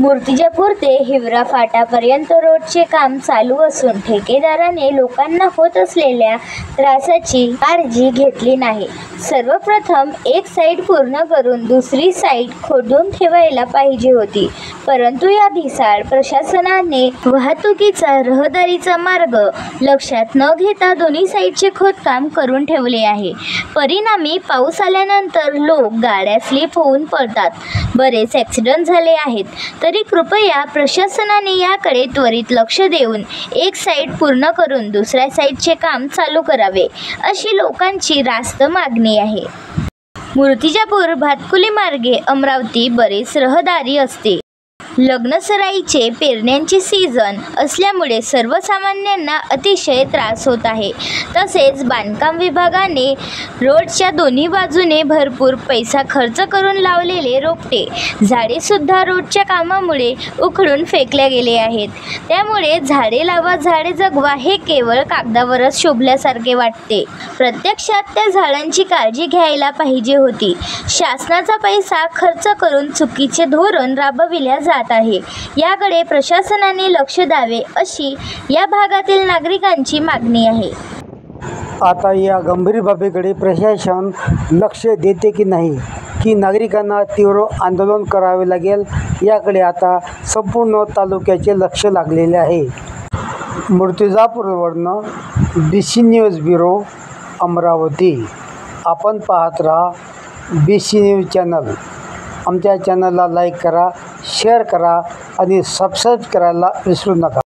मूर्तिजापूर ते हिवरा फाटापर्यंत रोडचे काम चालू असून ठेकेदाराने लोकांना होत असलेल्या त्रासाची काळजी घेतली नाही. सर्वप्रथम एक साईड पूर्ण करून दुसरी साईड खोदून ठेवायला पाहिजे होती, परंतु या ढिसाळ प्रशासनाने वाहतुकीचा रहदारीचा मार्ग लक्षात न घेता दोन्ही साईडचे खोदकाम करून ठेवले आहे. परिणामी पाऊस आल्यानंतर लोक गाड्या स्लिप होऊन पडतात. बरेच ॲक्सिडेंट झाले आहेत. तरी कृपया प्रशासनाने याकडे त्वरित लक्ष देऊन एक साईड पूर्ण करून दुसऱ्या साईडचे काम चालू करावे, अशी लोकांची रास्त मागणी आहे. मूर्तिजापूर भातकुली मार्गे अमरावती बरेच रहदारी असते. लग्नसराईचे पेरण्यांचे सीझन असल्यामुळे सर्वसामान्यांना अतिशय त्रास होत आहे. तसेच बांधकाम विभागाने रोडच्या दोन्ही बाजूने भरपूर पैसा खर्च करून लावलेले रोपटे झाडे सुद्धा रोडच्या कामामुळे उखडून फेकल्या गेले आहेत. त्यामुळे झाडे लावा झाडे जगवा हे केवळ कागदावरच शोभल्यासारखे वाटते. प्रत्यक्षात त्या झाडांची काळजी घ्यायला पाहिजे होती. शासनाचा पैसा खर्च करून चुकीचे धोरण राबविल्या जात आहे. याकडे प्रशासनाने लक्ष द्यावे, अशी या भागातील नागरिकांची मागणी आहे. आता या गंभीर बाबीकडे प्रशासन लक्ष देते की नाही, की नागरिकांना तीव्र आंदोलन करावे लागेल, याकडे आता संपूर्ण तालुक्याचे लक्ष लागलेले आहे. मूर्तिजापूरवरनं BC न्यूज ब्युरो, अमरावती. आपण पाहत राहा BC न्यूज चॅनल. आमच्या चॅनलला लाईक करा, शेअर करा आणि सबस्क्राईब करायला विसरू नका.